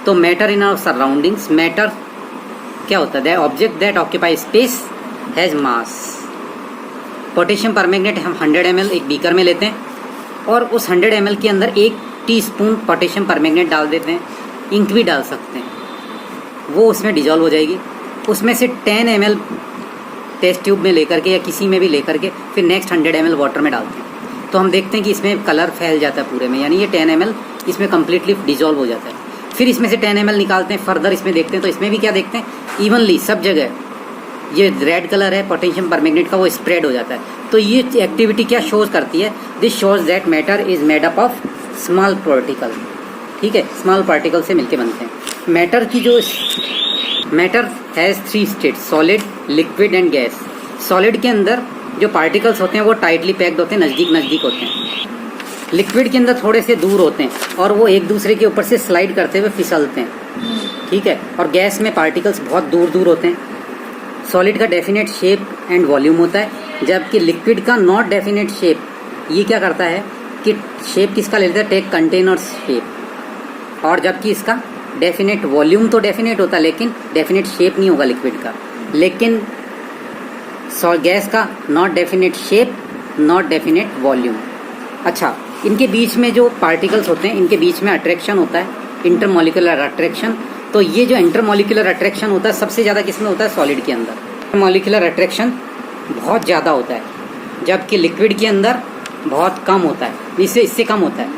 तो matter in our surroundings, matter क्या होता है? Object that occupy space has mass. Potassium permanganate हम 100 ml एक बीकर में लेते हैं और उस 100 ml के अंदर 1 टीस्पून पोटेशियम परमैंगनेट डाल देते हैं, इंक भी डाल सकते हैं, वो उसमें डिजॉल्व हो जाएगी। उसमें से 10 ml टेस्ट ट्यूब में लेकर के या किसी में भी लेकर के फिर नेक्स्ट 100 ml वाटर में डालते हैं, तो हम देखते हैं कि इसमें कलर फैल जाता है पूरे में, यानी ये 10 ml इसमें कम्प्लीटली डिजॉल्व हो जाता है। फिर इसमें से 10 ml निकालते हैं, फर्दर इसमें देखते हैं तो इसमें भी क्या देखते हैं, इवनली सब जगह ये रेड कलर है पोटेशियम परमैंगनेट का, वो स्प्रेड हो जाता है। तो ये एक्टिविटी क्या शोज करती है? This shows that matter is made up of small particle. ठीक है, स्मॉल पार्टिकल से मिलके बनते हैं। मैटर की जो matter has 3 state, solid, liquid and gas. Solid के अंदर जो पार्टिकल्स होते हैं वो टाइटली पैक्ड होते हैं, नज़दीक नज़दीक होते हैं। लिक्विड के अंदर थोड़े से दूर होते हैं और वो एक दूसरे के ऊपर से स्लाइड करते हुए फिसलते हैं। ठीक है, और गैस में पार्टिकल्स बहुत दूर दूर होते हैं। सॉलिड का डेफिनेट शेप एंड वॉल्यूम होता है, जबकि लिक्विड का नॉट डेफिनेट शेप। ये क्या करता है कि शेप किसका ले लेता है? Take container shape. और जबकि इसका डेफिनेट वॉल्यूम तो डेफिनेट होता है लेकिन डेफिनेट शेप नहीं होगा लिक्विड का। लेकिन गैस का not definite shape, not definite volume. अच्छा, इनके बीच में जो पार्टिकल्स होते हैं इनके बीच में अट्रैक्शन होता है, इंटरमॉलिक्यूलर अट्रैक्शन। तो ये जो इंटरमॉलिक्यूलर अट्रैक्शन होता है सबसे ज़्यादा किसमें होता है? सॉलिड के अंदर। मॉलिक्यूलर अट्रैक्शन बहुत ज़्यादा होता है, जबकि लिक्विड के अंदर बहुत कम होता है, इससे कम होता है,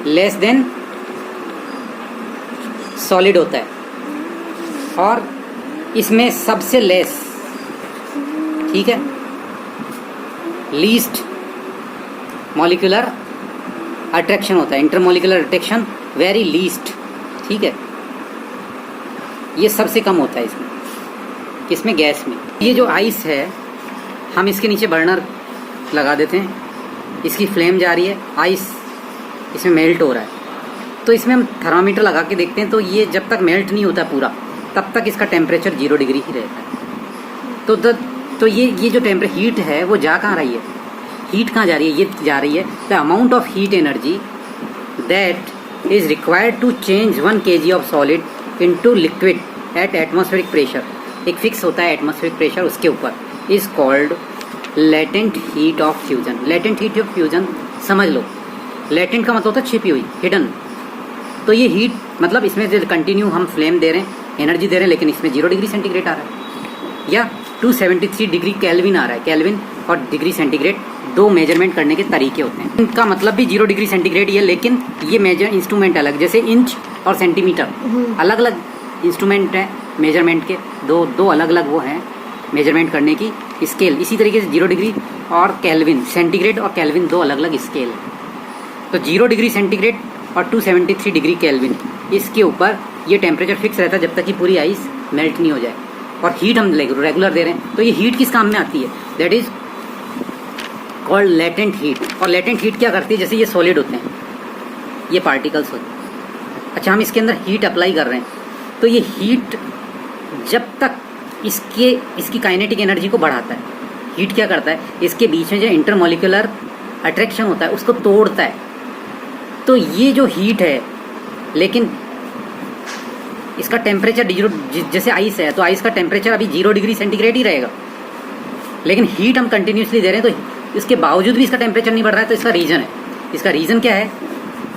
लेस देन सॉलिड होता है। और इसमें सबसे लेस, ठीक है, लीस्ट मॉलिक्यूलर अट्रैक्शन होता है, इंटरमॉलिक्यूलर अट्रैक्शन वेरी लीस्ट। ठीक है, ये सबसे कम होता है इसमें, किसमें? गैस में। ये जो आइस है, हम इसके नीचे बर्नर लगा देते हैं, इसकी फ्लेम जा रही है, आइस इसमें मेल्ट हो रहा है, तो इसमें हम थर्मामीटर लगा के देखते हैं तो ये जब तक मेल्ट नहीं होता पूरा तब तक इसका टेम्परेचर 0 डिग्री ही रहता है। तो ये जो हीट है वो जा कहाँ रही है? हीट कहाँ जा रही है? ये जा रही है the amount of heat energy that is required to change 1 kg of solid into liquid at atmospheric pressure. एक फिक्स होता है एटमॉस्फेरिक प्रेशर, उसके ऊपर is called latent heat of fusion. Latent heat of fusion समझ लो, latent का मतलब होता है छिपी हुई, हिडन। तो ये हीट मतलब इसमें जो कंटिन्यू हम फ्लेम दे रहे हैं, एनर्जी दे रहे हैं, लेकिन इसमें 0 डिग्री सेंटीग्रेड आ रहा है या 273 डिग्री केल्विन आ रहा है। केल्विन और डिग्री सेंटीग्रेड दो मेजरमेंट करने के तरीके होते हैं। इनका मतलब भी 0 डिग्री सेंटीग्रेड ही है, लेकिन ये मेजर इंस्ट्रूमेंट अलग, जैसे इंच और सेंटीमीटर अलग अलग इंस्ट्रूमेंट है मेजरमेंट के, दो अलग अलग वो हैं मेजरमेंट करने की स्केल। इसी तरीके से 0 डिग्री और केल्विन, सेंटीग्रेड और केल्विन दो अलग अलग स्केल है। तो 0 डिग्री सेंटीग्रेड और 273 डिग्री केल्विन, इसके ऊपर ये टेम्परेचर फिक्स रहता है जब तक कि पूरी आइस मेल्ट नहीं हो जाए। और हीट हम रेगुलर दे रहे हैं, तो ये हीट किस काम में आती है? That is called latent heat. और लेटेंट हीट क्या करती है? जैसे ये सॉलिड होते हैं, ये पार्टिकल्स होते हैं, अच्छा हम इसके अंदर हीट अप्लाई कर रहे हैं, तो ये हीट जब तक इसकी काइनेटिक एनर्जी को बढ़ाता है। हीट क्या करता है? इसके बीच में जो इंटरमॉलिक्यूलर अट्रैक्शन होता है उसको तोड़ता है। तो ये जो हीट है, लेकिन इसका टेम्परेचर जैसे आइस है तो आइस का टेम्परेचर अभी 0 डिग्री सेंटीग्रेड ही रहेगा, लेकिन हीट हम कंटिन्यूसली दे रहे हैं, तो इसके बावजूद भी इसका टेम्परेचर नहीं बढ़ रहा है। तो इसका रीज़न है, इसका रीज़न क्या है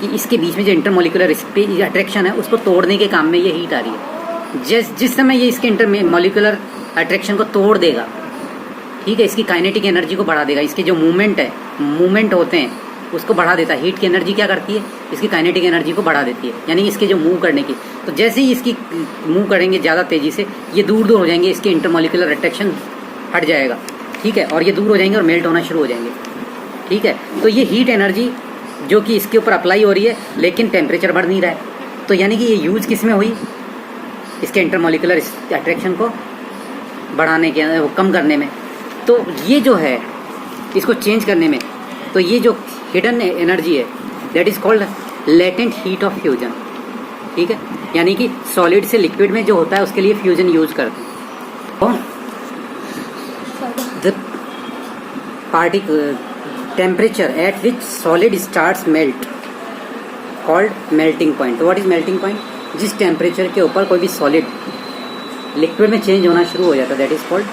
कि इसके बीच में जो इंटरमॉलिक्यूलर अट्रैक्शन है उसको तोड़ने के काम में ये हीट आ रही है। जिस समय ये इसके इंटरमॉलिक्यूलर अट्रैक्शन को तोड़ देगा, ठीक है, इसकी काइनेटिक एनर्जी को बढ़ा देगा, इसके जो मूवमेंट होते हैं उसको बढ़ा देता है। हीट की एनर्जी क्या करती है? इसकी काइनेटिक एनर्जी को बढ़ा देती है, यानी इसके जो मूव करने की। तो जैसे ही इसकी मूव करेंगे ज़्यादा तेज़ी से, ये दूर हो जाएंगे, इसके इंटरमॉलिक्यूलर अट्रैक्शन हट जाएगा, ठीक है, और ये दूर हो जाएंगे और मेल्ट होना शुरू हो जाएंगे, ठीक है। तो ये हीट एनर्जी जो कि इसके ऊपर अप्लाई हो रही है, लेकिन टेम्परेचर बढ़ नहीं रहा है, तो यानी कि ये यूज़ किस में हुई? इसके इंटरमॉलिक्यूलर अट्रैक्शन को बढ़ाने के, कम करने में। तो ये जो है इसको चेंज करने में, तो ये जो हिडन एनर्जी है that is called latent heat of fusion, ठीक है। यानी कि सॉलिड से लिक्विड में जो होता है उसके लिए फ्यूजन यूज करते हैं। The temperature at which solid starts melt called melting point. What is melting point? जिस टेम्परेचर के ऊपर कोई भी सॉलिड लिक्विड में चेंज होना शुरू हो जाता है that is called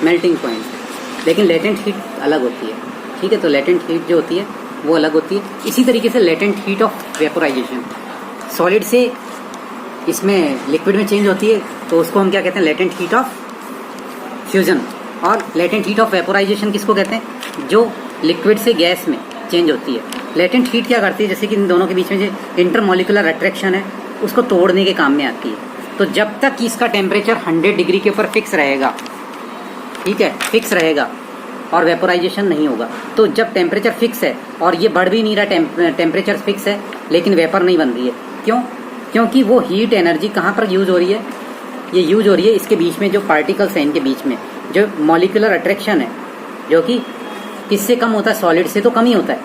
melting point. लेकिन लेटेंट हीट अलग होती है, ठीक है। तो लेटेंट हीट जो होती है वो अलग होती है। इसी तरीके से latent heat of vaporisation, solid से इसमें लिक्विड में चेंज होती है तो उसको हम क्या कहते हैं, लेटेंट हीट ऑफ फ्यूजन। और लेटेंट हीट ऑफ वेपोराइजेशन किसको कहते हैं, जो लिक्विड से गैस में चेंज होती है। लेटेंट हीट क्या करती है, जैसे कि इन दोनों के बीच में जो इंटरमोलिकुलर अट्रैक्शन है उसको तोड़ने के काम में आती है। तो जब तक इसका टेम्परेचर 100 डिग्री के ऊपर फिक्स रहेगा, ठीक है, फिक्स रहेगा और वेपोराइजेशन नहीं होगा। तो जब टेम्परेचर फिक्स है और ये बढ़ भी नहीं रहा, टेम्परेचर फिक्स है लेकिन वेपर नहीं बन रही है, क्यों? क्योंकि वो हीट एनर्जी कहाँ पर यूज हो रही है, ये यूज हो रही है इसके बीच में जो पार्टिकल्स हैं, इनके बीच में जो मॉलिक्यूलर अट्रैक्शन है, जो कि किससे कम होता है, सॉलिड से तो कम ही होता है,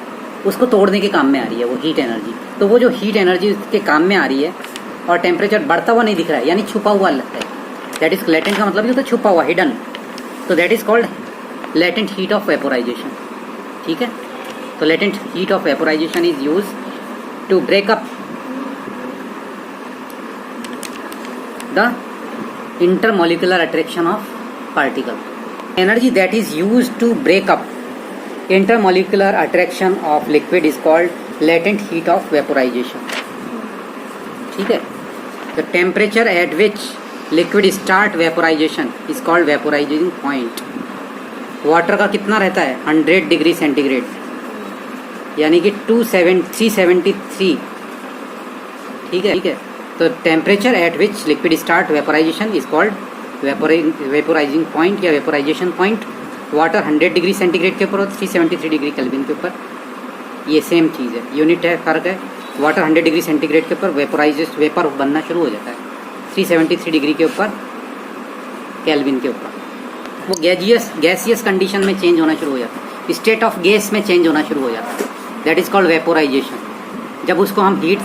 उसको तोड़ने के काम में आ रही है वो हीट एनर्जी। तो वो जो हीट एनर्जी के काम में आ रही है और टेम्परेचर बढ़ता हुआ नहीं दिख रहा है, यानी छुपा हुआ लगता है, दैट इज लेटेंट का मतलब ये होता है छुपा हुआ, हिडन। तो that is called latent heat of vaporisation, ठीक है। तो latent heat of vaporisation is use to break up the intermolecular attraction of particle. Energy that is used to break up intermolecular attraction of liquid is called latent heat of vaporization. ठीक है। The temperature at which liquid start vaporization is called vaporizing point. Water का कितना रहता है, 100 degree centigrade, यानी कि 373, ठीक है, ठीक है। तो temperature at which liquid start vaporisation is called vaporising point या vaporisation point. Water 100 degree centigrade के ऊपर, 373 डिग्री केल्विन के ऊपर, ये सेम चीज़ है, यूनिट है, फर्क है। वाटर 100 डिग्री सेंटीग्रेड के ऊपर वेपर बनना शुरू हो जाता है, 373 डिग्री के ऊपर केल्विन के ऊपर वो गैसियस कंडीशन में चेंज होना शुरू हो जाता है, स्टेट ऑफ गैस में चेंज होना शुरू हो जाता है, दैट इज कॉल्ड वेपोराइजेशन। जब उसको हम हीट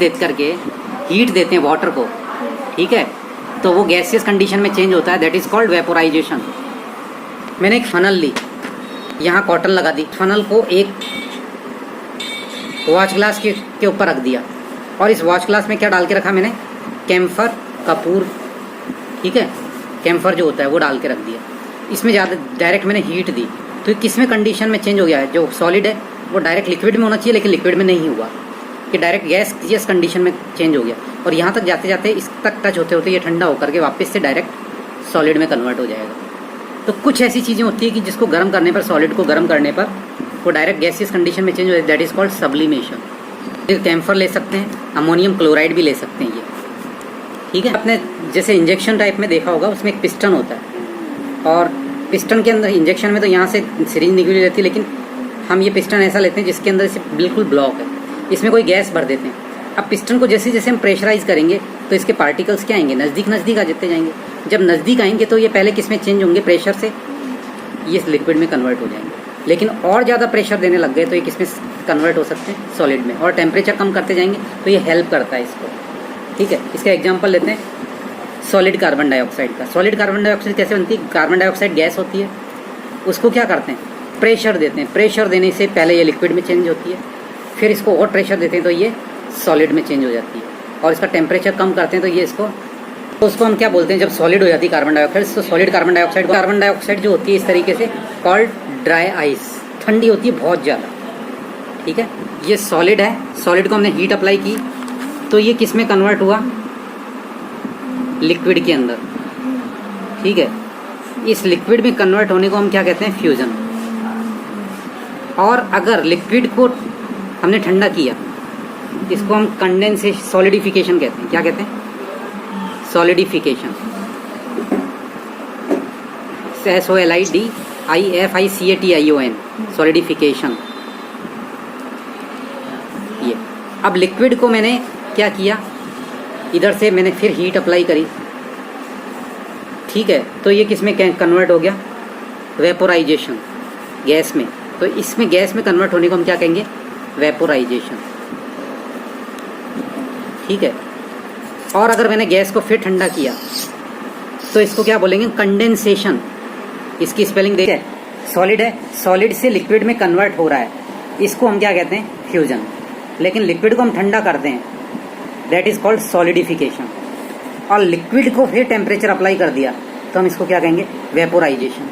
देते हैं वाटर को, ठीक है, तो वो गैसियस कंडीशन में चेंज होता है, दैट इज कॉल्ड वेपोराइजेशन। मैंने एक फनल ली, यहाँ कॉटन लगा दी, फनल को एक वॉच ग्लास के ऊपर रख दिया और इस वॉच ग्लास में क्या डाल के रखा मैंने, कैम्फर, कपूर, ठीक है, कैम्फर जो होता है वो डाल के रख दिया। इसमें ज़्यादा डायरेक्ट मैंने हीट दी तो किस में कंडीशन में चेंज हो गया है, जो सॉलिड है वो डायरेक्ट लिक्विड में होना चाहिए लेकिन लिक्विड में नहीं हुआ, कि डायरेक्ट गैस कंडीशन में चेंज हो गया। और यहाँ तक जाते जाते इस तक टच होते होते ये ठंडा होकर के वापस से डायरेक्ट सॉलिड में कन्वर्ट हो जाएगा। तो कुछ ऐसी चीज़ें होती है कि जिसको गर्म करने पर, सॉलिड को गर्म करने पर वो डायरेक्ट गैसियस कंडीशन में चेंज हो जाए, that is called sublimation. Camphor ले सकते हैं, अमोनियम क्लोराइड भी ले सकते हैं ये, ठीक है। आपने जैसे इंजेक्शन टाइप में देखा होगा, उसमें एक पिस्टन होता है और पिस्टन के अंदर इंजेक्शन में तो यहाँ से सिरिंज निकली रहती है, लेकिन हम ये पिस्टन ऐसा लेते हैं जिसके अंदर से बिल्कुल ब्लॉक है, इसमें कोई गैस भर देते हैं। अब पिस्टन को जैसे जैसे हम प्रेशराइज करेंगे तो इसके पार्टिकल्स क्या आएंगे, नज़दीक आ जाते जाएंगे। जब नज़दीक आएंगे तो ये पहले किस में चेंज होंगे, प्रेशर से ये लिक्विड में कन्वर्ट हो जाएंगे। लेकिन और ज़्यादा प्रेशर देने लग गए तो ये किस में कन्वर्ट हो सकते हैं, सॉलिड में। और टेम्परेचर कम करते जाएंगे तो ये हेल्प करता है इसको, ठीक है। इसका एग्जाम्पल लेते हैं सॉलिड कार्बन डाइऑक्साइड का। सॉलिड कार्बन डाइऑक्साइड कैसे बनती है, कार्बन डाइऑक्साइड गैस होती है, उसको क्या करते हैं, प्रेशर देते हैं। प्रेशर देने से पहले ये लिक्विड में चेंज होती है, फिर इसको और प्रेशर देते हैं तो ये सॉलिड में चेंज हो जाती है, और इसका टेम्परेचर कम करते हैं तो ये उसको हम क्या बोलते हैं, जब सॉलिड हो जाती है कार्बन डाइऑक्साइड, तो सॉलिड कार्बन डाइऑक्साइड जो होती है इस तरीके से कॉल्ड ड्राई आइस, ठंडी होती है बहुत ज़्यादा, ठीक है। ये सॉलिड है, सॉलिड को हमने हीट अप्लाई की तो ये किस में कन्वर्ट हुआ, लिक्विड के अंदर, ठीक है। इस लिक्विड में कन्वर्ट होने को हम क्या कहते हैं, फ्यूजन। और अगर लिक्विड को हमने ठंडा किया, इसको हम कंडेंसेशन, सॉलिडिफिकेशन कहते हैं। क्या कहते हैं, सॉलिडिफिकेशन, SOLIDIFICATION, सॉलिडिफिकेशन। ये अब लिक्विड को मैंने क्या किया, इधर से मैंने फिर हीट अप्लाई करी, ठीक है, तो ये किस में कन्वर्ट हो गया, वेपोराइजेशन, गैस में। तो इसमें गैस में कन्वर्ट होने को हम क्या कहेंगे, वेपोराइजेशन, ठीक है। और अगर मैंने गैस को फिर ठंडा किया तो इसको क्या बोलेंगे, कंडेंसेशन। इसकी स्पेलिंग देखिए, सॉलिड है, सॉलिड से लिक्विड में कन्वर्ट हो रहा है, इसको हम क्या कहते हैं, फ्यूजन। लेकिन लिक्विड को हम ठंडा करते हैं, दैट इज कॉल्ड सॉलिडिफिकेशन। और लिक्विड को फिर टेम्परेचर अप्लाई कर दिया तो हम इसको क्या कहेंगे, वेपोराइजेशन।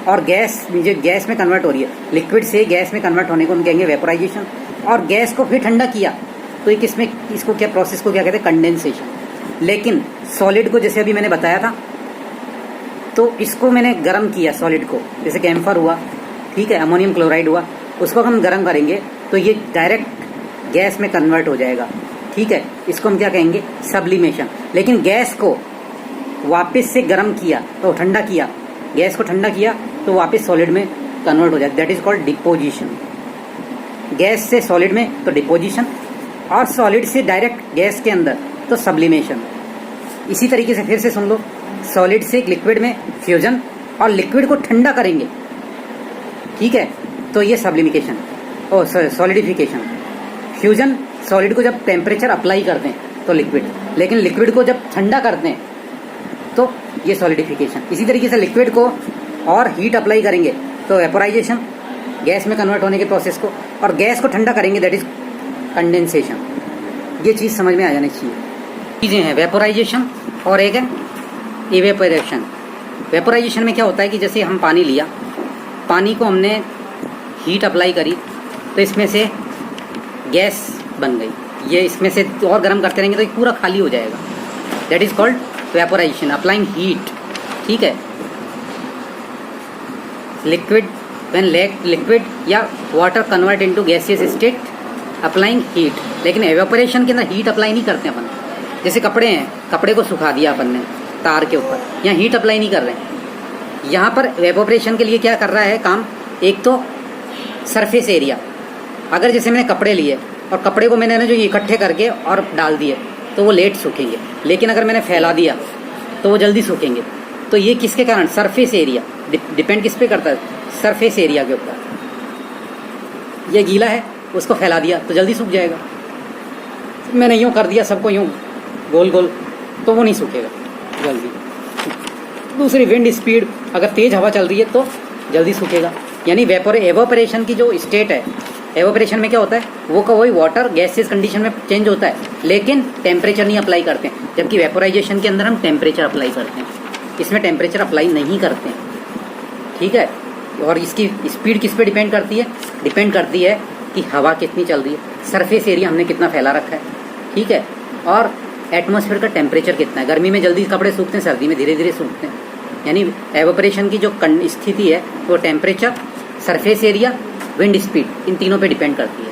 और गैस जो गैस में कन्वर्ट हो रही है, लिक्विड से गैस में कन्वर्ट होने को हम कहेंगे वेपोराइजेशन। और गैस को फिर ठंडा किया तो एक इसमें इसको क्या प्रोसेस को क्या कहते हैं, कंडेंसेशन। लेकिन सॉलिड को जैसे अभी मैंने बताया था, तो इसको मैंने गर्म किया सॉलिड को, जैसे कैम्फर हुआ, ठीक है, अमोनियम क्लोराइड हुआ, उसको हम गर्म करेंगे तो ये डायरेक्ट गैस में कन्वर्ट हो जाएगा, ठीक है। इसको हम क्या कहेंगे, सब्लिमेशन। लेकिन गैस को वापस से गर्म किया तो ठंडा किया, गैस को ठंडा किया तो वापस सॉलिड में कन्वर्ट हो जाए, that is called deposition. Gas से सॉलिड में तो डिपोजिशन, और सॉलिड से डायरेक्ट गैस के अंदर तो सब्लिमेशन। इसी तरीके से फिर से सुन लो, सॉलिड से लिक्विड में फ्यूजन, और लिक्विड को ठंडा करेंगे, ठीक है, तो ये सब्लिमिकेशन और सॉलिडिफिकेशन। फ्यूजन, सॉलिड को जब टेम्परेचर अप्लाई करते हैं तो लिक्विड, लेकिन लिक्विड को जब ठंडा करते हैं तो ये सॉलिडिफिकेशन। इसी तरीके से लिक्विड को और हीट अप्लाई करेंगे तो वेपोराइजेशन, गैस में कन्वर्ट होने के प्रोसेस को, और गैस को ठंडा करेंगे दैट इज कंडेंसेशन। ये चीज़ समझ में आ जानी चाहिए। चीज़ें हैं वेपोराइजेशन और एक है इवेपोरेशन। वेपोराइजेशन में क्या होता है कि जैसे हम पानी लिया, पानी को हमने हीट अप्लाई करी तो इसमें से गैस बन गई, ये इसमें से और गर्म करते रहेंगे तो ये पूरा खाली हो जाएगा, that is called vaporisation, applying heat, ठीक है। लिक्विड व्हेन लिक्विड या water convert into gaseous state applying heat. लेकिन एवेपोरेशन के अंदर हीट अप्लाई नहीं करते अपन। जैसे कपड़े हैं, कपड़े को सुखा दिया अपन ने तार के ऊपर, यहाँ हीट अप्लाई नहीं कर रहे हैं। यहाँ पर एवेपोरेशन के लिए क्या कर रहा है काम, एक तो सरफेस एरिया, अगर जैसे मैंने कपड़े लिए और कपड़े को मैंने जो इकट्ठे करके और डाल दिए तो वो लेट सूखेंगे, लेकिन अगर मैंने फैला दिया तो वो जल्दी सूखेंगे। तो ये किसके कारण, सरफेस एरिया डिपेंड किस पे करता है, सरफेस एरिया के ऊपर। ये गीला है, उसको फैला दिया तो जल्दी सूख जाएगा। मैंने यूँ कर दिया सबको यूँ गोल गोल, तो वो नहीं सूखेगा जल्दी। दूसरी विंड स्पीड, अगर तेज हवा चल रही है तो जल्दी सूखेगा। यानी एवेपोरेशन की जो स्टेट है, एवेपोरेशन में क्या होता है, वो का वही वाटर गैसियस कंडीशन में चेंज होता है, लेकिन टेम्परेचर नहीं अप्लाई करते हैं। जबकि वेपोराइजेशन के अंदर हम टेम्परेचर अप्लाई करते हैं, इसमें टेम्परेचर अप्लाई नहीं करते हैं, ठीक है। और इसकी स्पीड किस पे डिपेंड करती है, डिपेंड करती है कि हवा कितनी चल रही है, सरफेस एरिया हमने कितना फैला रखा है, ठीक है, और एटमॉस्फेयर का टेम्परेचर कितना है। गर्मी में जल्दी कपड़े सूखते हैं, सर्दी में धीरे धीरे सूखते हैं। यानी एवेपोरेशन की जो स्थिति है वो temperature, surface area, wind speed, इन तीनों पे डिपेंड करती है।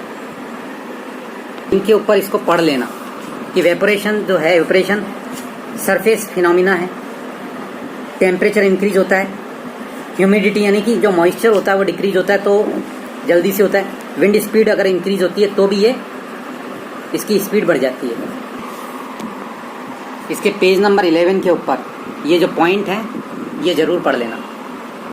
इनके ऊपर इसको पढ़ लेना कि वेपोरेशन जो है, वेपोरेशन सरफेस फिनोमिना है, टेम्परेचर इंक्रीज होता है, ह्यूमिडिटी यानी कि जो मॉइस्चर होता है वो डिक्रीज होता है तो जल्दी से होता है, विंड स्पीड अगर इंक्रीज होती है तो भी ये इसकी स्पीड बढ़ जाती है। इसके पेज नंबर 11 के ऊपर ये जो पॉइंट है ये जरूर पढ़ लेना।